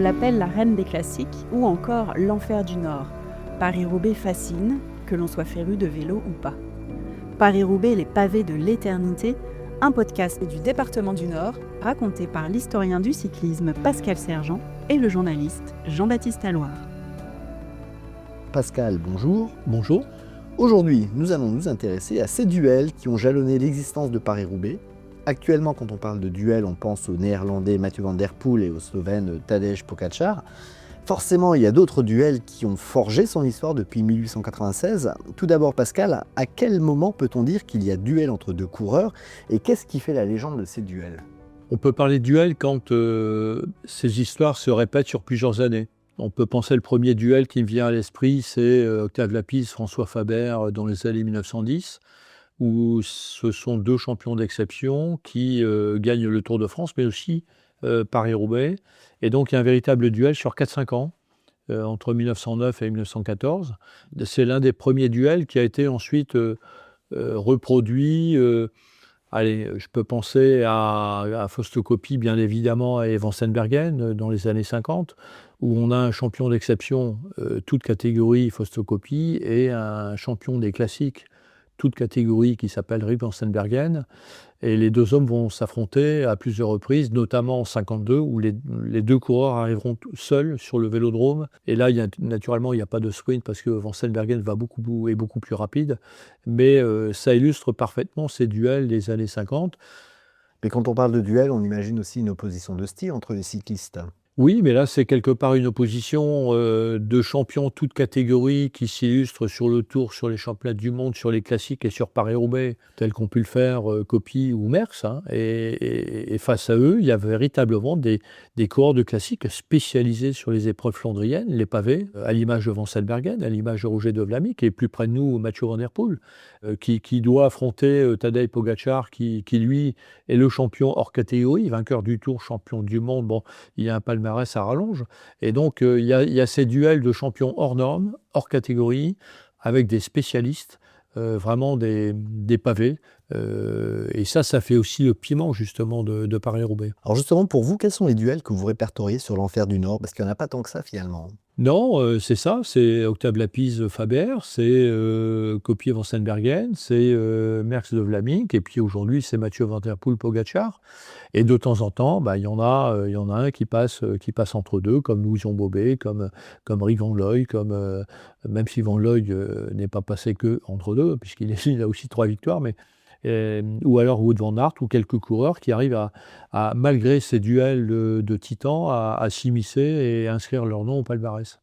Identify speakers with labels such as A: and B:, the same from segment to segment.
A: l'appelle la reine des classiques ou encore l'enfer du Nord. Paris-Roubaix fascine, que l'on soit féru de vélo ou pas. Paris-Roubaix, les pavés de l'éternité, un podcast du département du Nord, raconté par l'historien du cyclisme Pascal Sergent et le journaliste Jean-Baptiste Alloire.
B: Pascal, bonjour.
C: Bonjour.
B: Aujourd'hui, nous allons nous intéresser à ces duels qui ont jalonné l'existence de Paris-Roubaix. Actuellement, quand on parle de duels, on pense au néerlandais Mathieu van der Poel et au slovène Tadej Pogačar. Forcément, il y a d'autres duels qui ont forgé son histoire depuis 1896. Tout d'abord, Pascal, à quel moment peut-on dire qu'il y a duel entre deux coureurs et qu'est-ce qui fait la légende de ces duels ?
C: On peut parler de duel quand ces histoires se répètent sur plusieurs années. On peut penser le premier duel qui me vient à l'esprit, c'est Octave Lapisse, François Faber dans les années 1910, où ce sont deux champions d'exception qui gagnent le Tour de France, mais aussi Paris-Roubaix. Et donc, il y a un véritable duel sur 4-5 ans, entre 1909 et 1914. C'est l'un des premiers duels qui a été ensuite reproduit. Je peux penser à Fausto Coppi, bien évidemment, et Van Steenbergen dans les années 50, où on a un champion d'exception, toute catégorie Fausto Coppi, et un champion des classiques, toute catégorie, qui s'appelle Rik Van Steenbergen. Et les deux hommes vont s'affronter à plusieurs reprises, notamment en 52, où les deux coureurs arriveront seuls sur le vélodrome. Et là, naturellement, il n'y a pas de sprint parce que Van Steenbergen est beaucoup plus rapide. Mais ça illustre parfaitement ces duels des années 50.
B: Mais quand on parle de duel, on imagine aussi une opposition de style entre les cyclistes.
C: Oui, mais là, c'est quelque part une opposition de champions toutes catégories qui s'illustrent sur le Tour, sur les championnats du monde, sur les classiques et sur Paris-Roubaix, tel qu'ont pu le faire Coppi ou Merckx. Et face à eux, il y a véritablement des coureurs de classiques spécialisés sur les épreuves flandriennes, les pavés, à l'image de Van Steenbergen, à l'image de Roger de Vlaminck, et plus près de nous, Mathieu van der Poel, qui doit affronter Tadej Pogačar, qui lui est le champion hors catégorie, vainqueur du Tour, champion du monde. Bon, il y a un palmarès à rallonge. Et donc, il y a ces duels de champions hors normes, hors catégorie, avec des spécialistes, vraiment des pavés. Et ça fait aussi le piment, justement, de Paris-Roubaix.
B: Alors justement, pour vous, quels sont les duels que vous répertoriez sur l'enfer du Nord ? Parce qu'il n'y en a pas tant que ça, finalement.
C: Non, c'est ça, c'est Octave Lapisse Faber, c'est Coppi Van Steenbergen, c'est Merckx de Vlaminck, et puis aujourd'hui c'est Mathieu van der Poel Pogačar. Et de temps en temps, il y en a un qui passe entre deux, comme Louison Bobet, comme Rik Van Looy, même si Van Looy n'est pas passé que entre deux, puisqu'il a aussi 3 victoires, ou alors Wout van Aert, ou quelques coureurs qui arrivent à malgré ces duels de titans, à s'immiscer et inscrire leur nom au palmarès.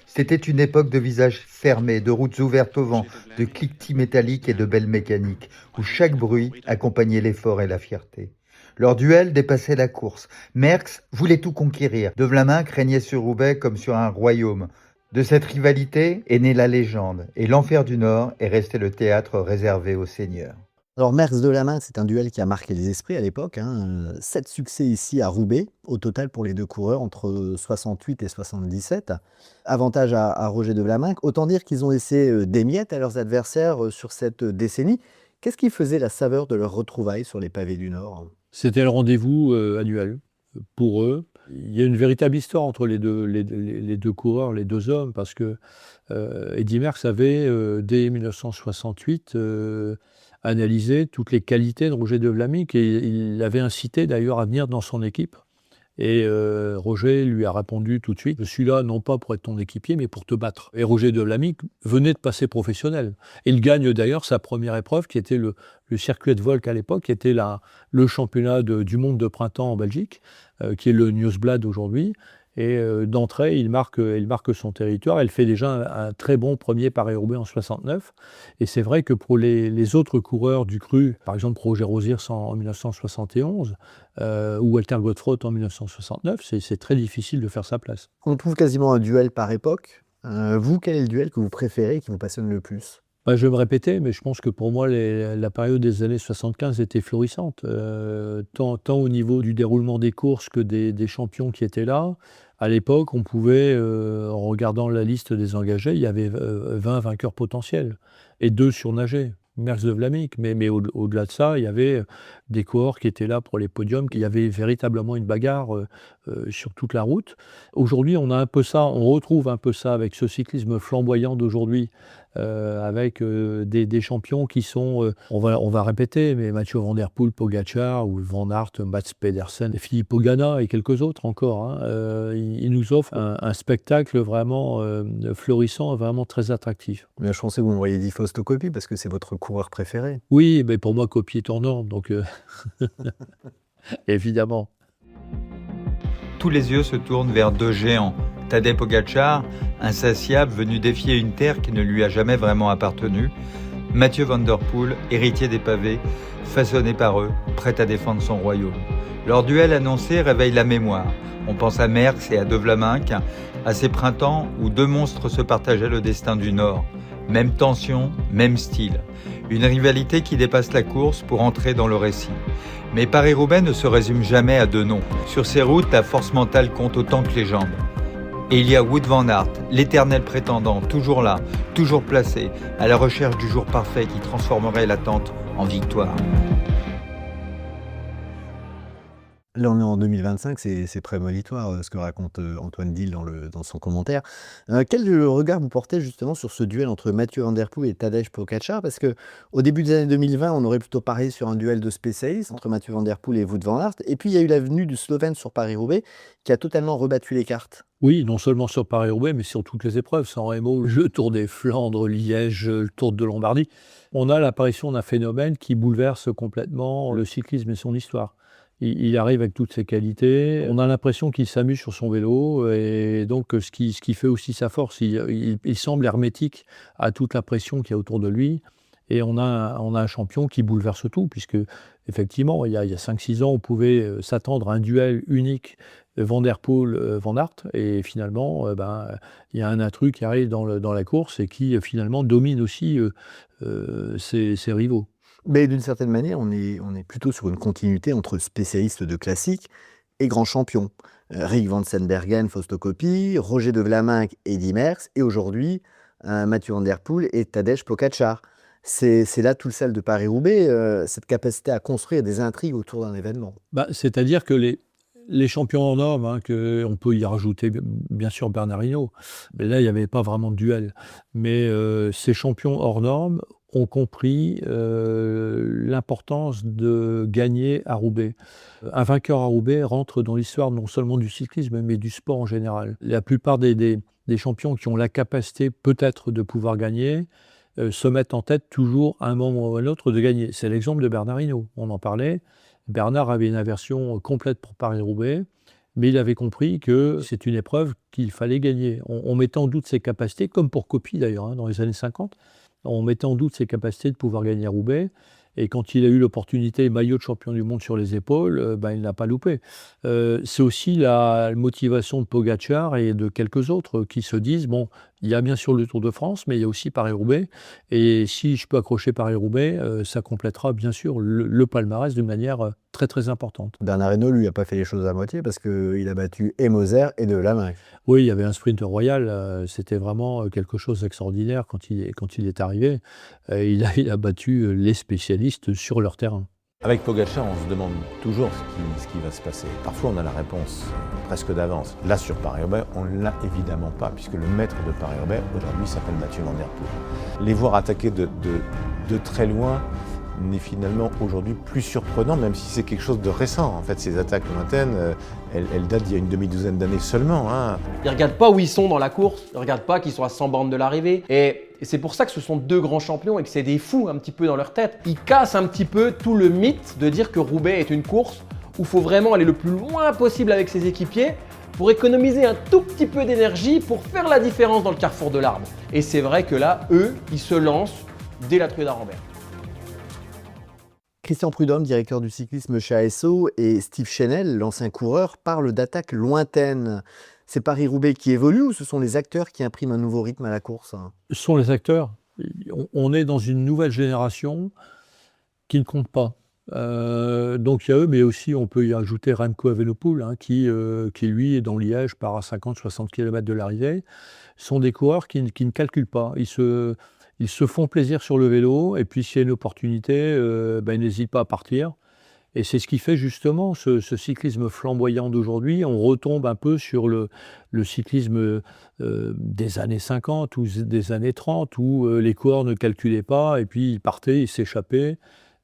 D: C'était une époque de visages fermés, de routes ouvertes au vent, de cliquetis métalliques et de belles mécaniques, où chaque bruit accompagnait l'effort et la fierté. Leur duel dépassait la course. Merckx voulait tout conquérir. De Vlaminck régnait sur Roubaix comme sur un royaume. De cette rivalité est née la légende, et l'enfer du Nord est resté le théâtre réservé aux seigneurs.
B: Alors Merckx de Vlaminck, c'est un duel qui a marqué les esprits à l'époque. 7 succès ici à Roubaix, au total pour les deux coureurs, entre 68 et 77. Avantage à Roger de Vlaminck. Autant dire qu'ils ont laissé des miettes à leurs adversaires sur cette décennie. Qu'est-ce qui faisait la saveur de leur retrouvailles sur les pavés du Nord ?
C: C'était le rendez-vous annuel pour eux. Il y a une véritable histoire entre les deux coureurs, les deux hommes, parce que Eddy Merckx avait, dès 1968, analysé toutes les qualités de Roger de Vlaminck, et il l'avait incité d'ailleurs à venir dans son équipe. Et Roger lui a répondu tout de suite: « Je suis là non pas pour être ton équipier, mais pour te battre. » Et Roger de Vlaminck venait de passer professionnel. Et il gagne d'ailleurs sa première épreuve, qui était le circuit de Volk à l'époque, qui était le championnat du monde de printemps en Belgique, qui est le Nieuwsblad aujourd'hui. Et d'entrée, il marque son territoire. Elle fait déjà un très bon premier Paris-Roubaix en 69. Et c'est vrai que pour les autres coureurs du cru, par exemple Roger Rosiers en 1971, ou Walter Godefroth en 1969, c'est très difficile de faire sa place.
B: On trouve quasiment un duel par époque. Vous, quel est le duel que vous préférez, qui vous passionne le plus ?
C: Je vais me répéter, mais je pense que pour moi, la période des années 75 était florissante, tant au niveau du déroulement des courses que des champions qui étaient là. À l'époque, on pouvait, en regardant la liste des engagés, il y avait 20 vainqueurs potentiels et 2 surnagés. Merckx de Vlaminck. Mais au-delà de ça, il y avait des coureurs qui étaient là pour les podiums. Il y avait véritablement une bagarre sur toute la route. Aujourd'hui, on a un peu ça, on retrouve un peu ça avec ce cyclisme flamboyant d'aujourd'hui, avec des champions qui sont, on va répéter, mais Mathieu Van Der Poel, Pogacar, ou Van Aert, Mats Pedersen, Filippo Ganna et quelques autres encore. Hein. Ils nous offrent un spectacle vraiment florissant et vraiment très attractif.
B: Mais je pensais que vous m'auriez dit Fausto Coppi parce que c'est votre coureur préféré.
C: Oui, mais pour moi, Coppi est tournant, donc évidemment.
D: Tous les yeux se tournent vers deux géants. Tadej Pogacar, insatiable, venu défier une terre qui ne lui a jamais vraiment appartenu. Mathieu Van Der Poel, héritier des pavés, façonné par eux, prêt à défendre son royaume. Leur duel annoncé réveille la mémoire. On pense à Merckx et à De Vlaminck, à ces printemps où deux monstres se partageaient le destin du Nord. Même tension, même style. Une rivalité qui dépasse la course pour entrer dans le récit. Mais Paris-Roubaix ne se résume jamais à deux noms. Sur ces routes, la force mentale compte autant que les jambes. Et il y a Wout van Aert, l'éternel prétendant, toujours là, toujours placé, à la recherche du jour parfait qui transformerait l'attente en victoire.
B: Là, on est en 2025, c'est prémonitoire ce que raconte Antoine Dill dans son commentaire. Quel regard vous portez justement sur ce duel entre Mathieu Van Der Poel et Tadej Pogacar? Parce qu'au début des années 2020, on aurait plutôt parié sur un duel de spécialistes entre Mathieu Van Der Poel et Wout van Aert. Et puis, il y a eu la venue du Slovène sur Paris-Roubaix qui a totalement rebattu les cartes.
C: Oui, non seulement sur Paris-Roubaix, mais sur toutes les épreuves. San Remo, le Tour des Flandres, Liège, le Tour de Lombardie. On a l'apparition d'un phénomène qui bouleverse complètement le cyclisme et son histoire. Il arrive avec toutes ses qualités. On a l'impression qu'il s'amuse sur son vélo et donc ce qui fait aussi sa force. Il semble hermétique à toute la pression qu'il y a autour de lui. Et on a un champion qui bouleverse tout, puisque effectivement, il y a 5-6 ans, on pouvait s'attendre à un duel unique Van Der Poel-Van Aert. Et finalement, il y a un intrus qui arrive dans la course et qui finalement domine aussi ses rivaux.
B: Mais d'une certaine manière, on est plutôt sur une continuité entre spécialistes de classique et grands champions. Rik van Sandbergen, Fausto Coppi, Roger de Vlaminck, Eddy Merckx, et aujourd'hui, Mathieu Van Der Poel et Tadej Pogacar. C'est là tout le sel de Paris-Roubaix, cette capacité à construire des intrigues autour d'un événement.
C: C'est-à-dire que les champions en normes, on peut y rajouter bien sûr Bernard Hinault, mais là il n'y avait pas vraiment de duel. Mais ces champions hors normes ont compris l'importance de gagner à Roubaix. Un vainqueur à Roubaix rentre dans l'histoire non seulement du cyclisme, mais du sport en général. La plupart des champions qui ont la capacité peut-être de pouvoir gagner se mettent en tête toujours à un moment ou à un autre de gagner. C'est l'exemple de Bernard Hinault, on en parlait. Bernard avait une aversion complète pour Paris-Roubaix, mais il avait compris que c'est une épreuve qu'il fallait gagner. On mettait en doute ses capacités, comme pour Coppi d'ailleurs, dans les années 50. On mettait en doute ses capacités de pouvoir gagner à Roubaix. Et quand il a eu l'opportunité, maillot de champion du monde sur les épaules, il n'a pas loupé. C'est aussi la motivation de Pogacar et de quelques autres qui se disent, bon, il y a bien sûr le Tour de France, mais il y a aussi Paris-Roubaix. Et si je peux accrocher Paris-Roubaix, ça complétera bien sûr le palmarès d'une manière très très importante.
B: Bernard Hinault, lui, n'a pas fait les choses à moitié parce qu'il a battu et Moser et De Vlaminck.
C: Oui, il y avait un sprint royal, c'était vraiment quelque chose d'extraordinaire quand il est arrivé. Il a battu les spécialistes sur leur terrain.
E: Avec Pogacar, on se demande toujours ce qui va se passer. Parfois, on a la réponse presque d'avance. Là, sur Paris-Roubaix, on ne l'a évidemment pas, puisque le maître de Paris-Roubaix, aujourd'hui, s'appelle Mathieu Van Der Poel. Les voir attaquer de très loin n'est finalement aujourd'hui plus surprenant, même si c'est quelque chose de récent. En fait, ces attaques lointaines, elles datent d'il y a une demi-douzaine d'années seulement.
F: Ils ne regardent pas où ils sont dans la course, ils ne regardent pas qu'ils sont à 100 bornes de l'arrivée. Et c'est pour ça que ce sont deux grands champions et que c'est des fous un petit peu dans leur tête. Ils cassent un petit peu tout le mythe de dire que Roubaix est une course où il faut vraiment aller le plus loin possible avec ses équipiers pour économiser un tout petit peu d'énergie pour faire la différence dans le carrefour de l'arbre. Et c'est vrai que là, eux, ils se lancent dès la truée d'Arambert.
B: Christian Prudhomme, directeur du cyclisme chez ASO, et Steve Chenel, l'ancien coureur, parlent d'attaques lointaines. C'est Paris-Roubaix qui évolue ou ce sont les acteurs qui impriment un nouveau rythme à la course?
C: Ce sont les acteurs. On est dans une nouvelle génération qui ne compte pas. Donc il y a eux, mais aussi on peut y ajouter Remco Evenepoel, qui lui est dans Liège, part à 50-60 km de l'arrivée. Ce sont des coureurs qui ne calculent pas. Ils se font plaisir sur le vélo, et puis s'il y a une opportunité, ils n'hésitent pas à partir. Et c'est ce qui fait justement ce cyclisme flamboyant d'aujourd'hui. On retombe un peu sur le cyclisme des années 50 ou des années 30, où les coureurs ne calculaient pas, et puis ils partaient, ils s'échappaient.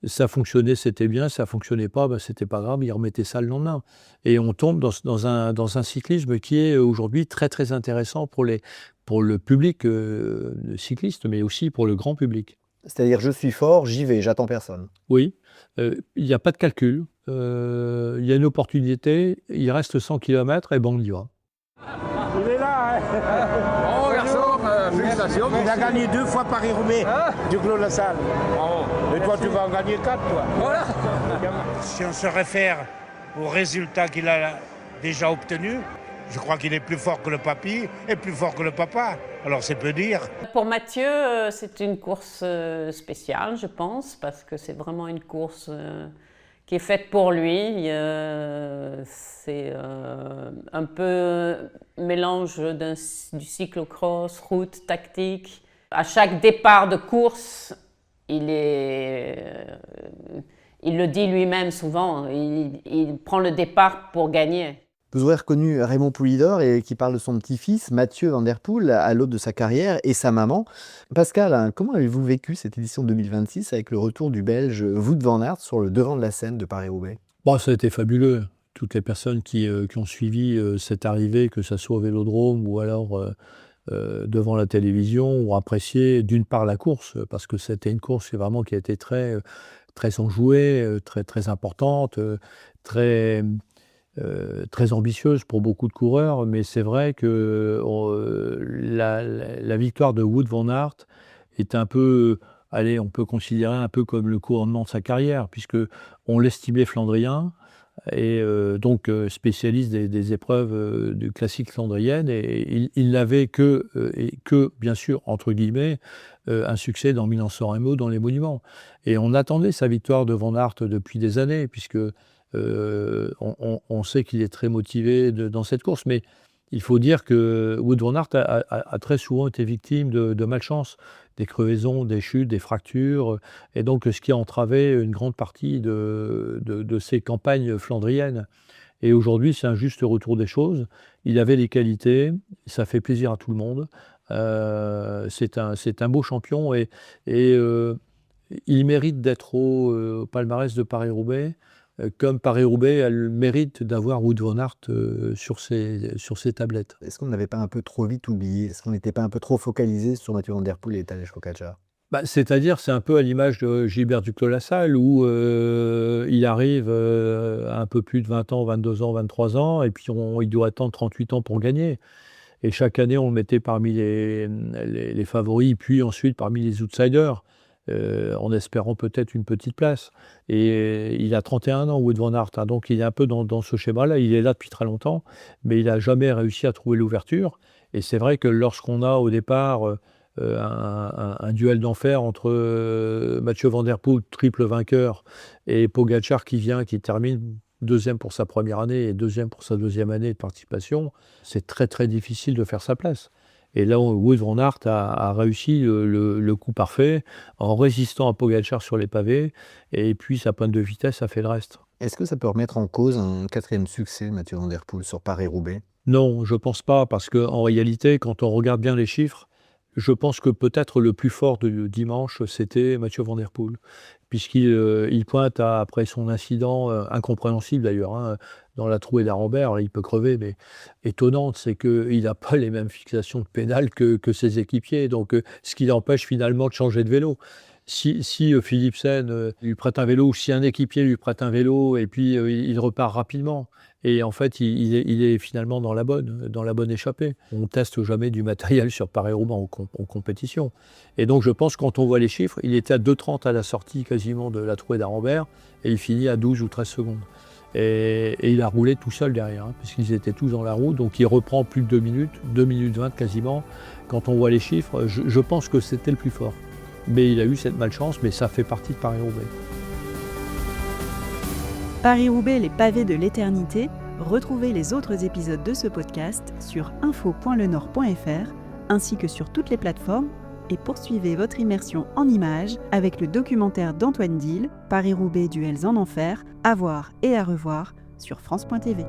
C: Ça fonctionnait, c'était bien. Ça fonctionnait pas, c'était pas grave, ils remettaient ça le lendemain. Et on tombe dans un cyclisme qui est aujourd'hui très très intéressant pour le public cycliste, mais aussi pour le grand public.
B: C'est-à-dire, je suis fort, j'y vais, j'attends personne.
C: Oui, il n'y a pas de calcul. Il y a une opportunité, il reste 100 km, et on y va.
G: Il est là, hein.
H: Oh garçon, félicitations.
G: Il a gagné 2 fois Paris-Roubaix du Clos La Salle.
H: Bravo.
G: Et toi, tu vas en gagner 4, toi.
H: Voilà.
G: Si on se réfère aux résultats qu'il a déjà obtenus, je crois qu'il est plus fort que le papy et plus fort que le papa. Alors c'est peu dire.
I: Pour Mathieu, c'est une course spéciale, je pense, parce que c'est vraiment une course qui est faite pour lui. C'est un peu mélange du cyclocross, route, tactique. À chaque départ de course, il le dit lui-même souvent, il prend le départ pour gagner.
B: Vous aurez reconnu Raymond Poulidor et qui parle de son petit-fils, Mathieu Van Der Poel, à l'aube de sa carrière, et sa maman. Pascal, comment avez-vous vécu cette édition 2026 avec le retour du Belge Wout van Aert sur le devant de la scène de Paris-Roubaix ?
C: Ça a été fabuleux. Toutes les personnes qui ont suivi cette arrivée, que ce soit au Vélodrome ou alors devant la télévision, ont apprécié d'une part la course, parce que c'était une course vraiment qui a été très, très enjouée, très, très importante, très ambitieuse pour beaucoup de coureurs, mais c'est vrai que la victoire de Wout van Aert est un peu, on peut considérer un peu comme le couronnement de sa carrière, puisque on l'estimait flandrien, et donc spécialiste des épreuves du classique flandrienne, et il n'avait que, bien sûr, entre guillemets, un succès dans Milan-San Remo, dans les monuments. Et on attendait sa victoire de Van Aert depuis des années, puisque on sait qu'il est très motivé dans cette course, mais il faut dire que Wout van Aert a très souvent été victime de malchance, des crevaisons, des chutes, des fractures, et donc ce qui a entravé une grande partie de ses campagnes flandriennes. Et aujourd'hui, c'est un juste retour des choses. Il avait les qualités, ça fait plaisir à tout le monde. C'est un beau champion, et il mérite d'être au palmarès de Paris-Roubaix, comme Paris-Roubaix a le mérite d'avoir Wout van Aert sur ses tablettes.
B: Est-ce qu'on n'avait pas un peu trop vite oublié ? Est-ce qu'on n'était pas un peu trop focalisé sur Mathieu Van Der Poel et Tadej Pogačar ?
C: C'est-à-dire, c'est un peu à l'image de Gilbert du Clos-la-Salle, où il arrive à un peu plus de 20 ans, 22 ans, 23 ans, et puis il doit attendre 38 ans pour gagner. Et chaque année, on le mettait parmi les favoris, puis ensuite parmi les outsiders, en espérant peut-être une petite place. Et il a 31 ans, Wout van Aert, hein, donc il est un peu dans ce schéma-là. Il est là depuis très longtemps, mais il n'a jamais réussi à trouver l'ouverture. Et c'est vrai que lorsqu'on a au départ un duel d'enfer entre Mathieu Van Der Poel, triple vainqueur, et Pogačar qui termine deuxième pour sa première année et deuxième pour sa deuxième année de participation, c'est très très difficile de faire sa place. Et là, Wout van Aert a réussi le coup parfait en résistant à Pogačar sur les pavés, et puis sa pointe de vitesse a fait le reste.
B: Est-ce que ça peut remettre en cause un 4e succès de Mathieu Van Der Poel sur Paris-Roubaix ?
C: Non, je ne pense pas, parce qu'en réalité, quand on regarde bien les chiffres, je pense que peut-être le plus fort de dimanche, c'était Mathieu Van Der Poel, puisqu'il pointe après son incident, incompréhensible d'ailleurs, hein, dans la trouée d'Arambert, il peut crever, mais étonnante, c'est qu'il n'a pas les mêmes fixations de pédale que ses équipiers, donc ce qui l'empêche finalement de changer de vélo. Si Philipsen lui prête un vélo, ou si un équipier lui prête un vélo, et puis il repart rapidement. Et en fait, il est finalement dans la bonne échappée. On ne teste jamais du matériel sur Paris-Roubaix en compétition. Et donc, je pense, quand on voit les chiffres, il était à 2,30 à la sortie quasiment de la trouée d'Arambert, et il finit à 12 ou 13 secondes. Et il a roulé tout seul derrière, hein, puisqu'ils étaient tous dans la roue. Donc, il reprend plus de 2 minutes 20 quasiment. Quand on voit les chiffres, je pense que c'était le plus fort. Mais il a eu cette malchance, mais ça fait partie de Paris-Roubaix.
A: Paris-Roubaix, les pavés de l'éternité. Retrouvez les autres épisodes de ce podcast sur info.lenord.fr ainsi que sur toutes les plateformes et poursuivez votre immersion en images avec le documentaire d'Antoine Diehl, Paris-Roubaix Duels en enfer, à voir et à revoir sur France.tv.